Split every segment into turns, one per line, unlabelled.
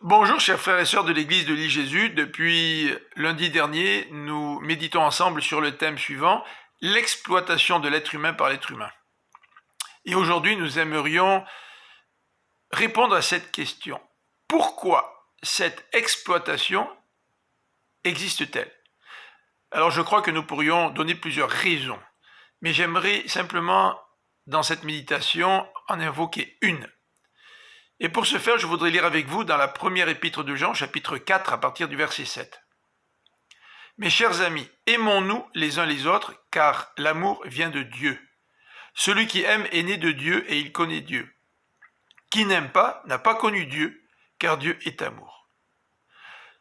Bonjour chers frères et sœurs de l'église de l'île Jésus. Depuis lundi dernier, nous méditons ensemble sur le thème suivant, l'exploitation de l'être humain par l'être humain. Et aujourd'hui, nous aimerions répondre à cette question. Pourquoi cette exploitation existe-t-elle? Alors je crois que nous pourrions donner plusieurs raisons, mais j'aimerais simplement, dans cette méditation, en invoquer une. Et pour ce faire, je voudrais lire avec vous dans la première épître de Jean, chapitre 4, à partir du verset 7. Mes chers amis, aimons-nous les uns les autres, car l'amour vient de Dieu. Celui qui aime est né de Dieu et il connaît Dieu. Qui n'aime pas n'a pas connu Dieu, car Dieu est amour.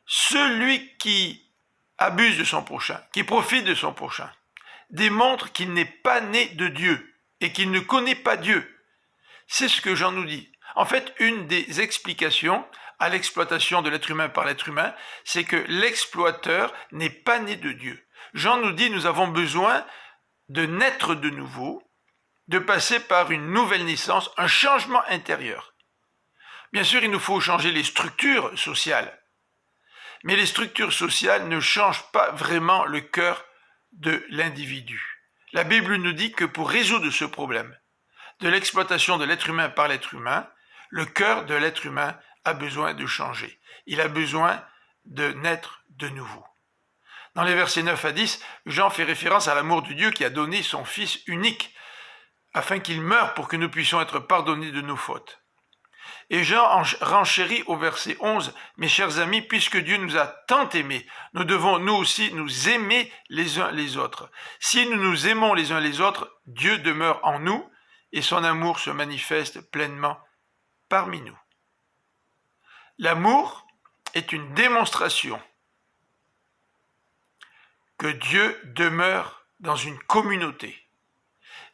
Celui qui abuse de son prochain, qui profite de son prochain, démontre qu'il n'est pas né de Dieu et qu'il ne connaît pas Dieu. C'est ce que Jean nous dit. En fait, une des explications à l'exploitation de l'être humain par l'être humain, c'est que l'exploiteur n'est pas né de Dieu. Jean nous dit, nous avons besoin de naître de nouveau, de passer par une nouvelle naissance, un changement intérieur. Bien sûr, il nous faut changer les structures sociales, mais les structures sociales ne changent pas vraiment le cœur de l'individu. La Bible nous dit que pour résoudre ce problème de l'exploitation de l'être humain par l'être humain, le cœur de l'être humain a besoin de changer. Il a besoin de naître de nouveau. Dans les versets 9 à 10, Jean fait référence à l'amour de Dieu qui a donné son Fils unique afin qu'il meure pour que nous puissions être pardonnés de nos fautes. Et Jean renchérit au verset 11, « Mes chers amis, puisque Dieu nous a tant aimés, nous devons nous aussi nous aimer les uns les autres. Si nous nous aimons les uns les autres, Dieu demeure en nous et son amour se manifeste pleinement parmi nous. » L'amour est une démonstration que Dieu demeure dans une communauté.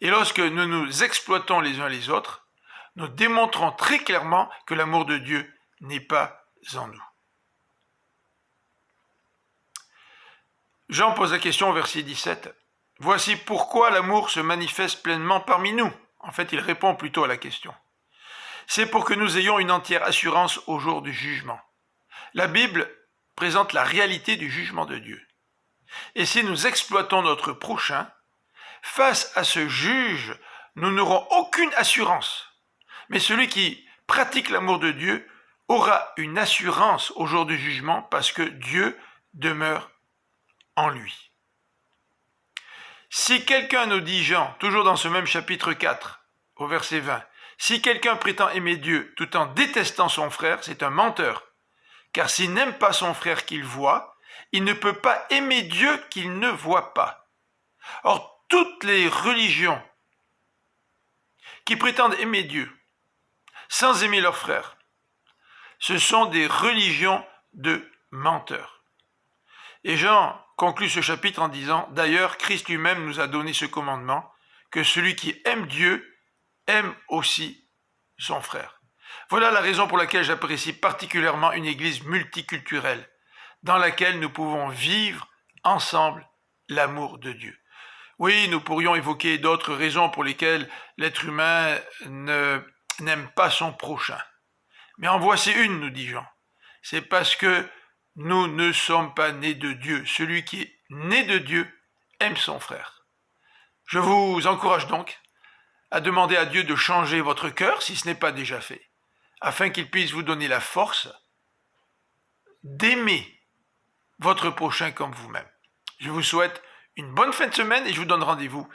Et lorsque nous nous exploitons les uns les autres, nous démontrons très clairement que l'amour de Dieu n'est pas en nous. Jean pose la question au verset 17. « Voici pourquoi l'amour se manifeste pleinement parmi nous. » En fait, il répond plutôt à la question. C'est pour que nous ayons une entière assurance au jour du jugement. La Bible présente la réalité du jugement de Dieu. Et si nous exploitons notre prochain, face à ce juge, nous n'aurons aucune assurance. Mais celui qui pratique l'amour de Dieu aura une assurance au jour du jugement parce que Dieu demeure en lui. Si quelqu'un nous dit, Jean, toujours dans ce même chapitre 4, au verset 20, « Si quelqu'un prétend aimer Dieu tout en détestant son frère, c'est un menteur. Car s'il n'aime pas son frère qu'il voit, il ne peut pas aimer Dieu qu'il ne voit pas. » Or, toutes les religions qui prétendent aimer Dieu sans aimer leur frère, ce sont des religions de menteurs. Et Jean conclut ce chapitre en disant, « D'ailleurs, Christ lui-même nous a donné ce commandement, que celui qui aime Dieu aime aussi son frère. » Voilà la raison pour laquelle j'apprécie particulièrement une église multiculturelle, dans laquelle nous pouvons vivre ensemble l'amour de Dieu. Oui, nous pourrions évoquer d'autres raisons pour lesquelles l'être humain n'aime pas son prochain. Mais en voici une, nous dit Jean. C'est parce que nous ne sommes pas nés de Dieu. Celui qui est né de Dieu aime son frère. Je vous encourage donc à demander à Dieu de changer votre cœur, si ce n'est pas déjà fait, afin qu'il puisse vous donner la force d'aimer votre prochain comme vous-même. Je vous souhaite une bonne fin de semaine et je vous donne rendez-vous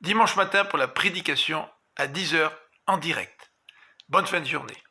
dimanche matin pour la prédication à 10h en direct. Bonne fin de journée.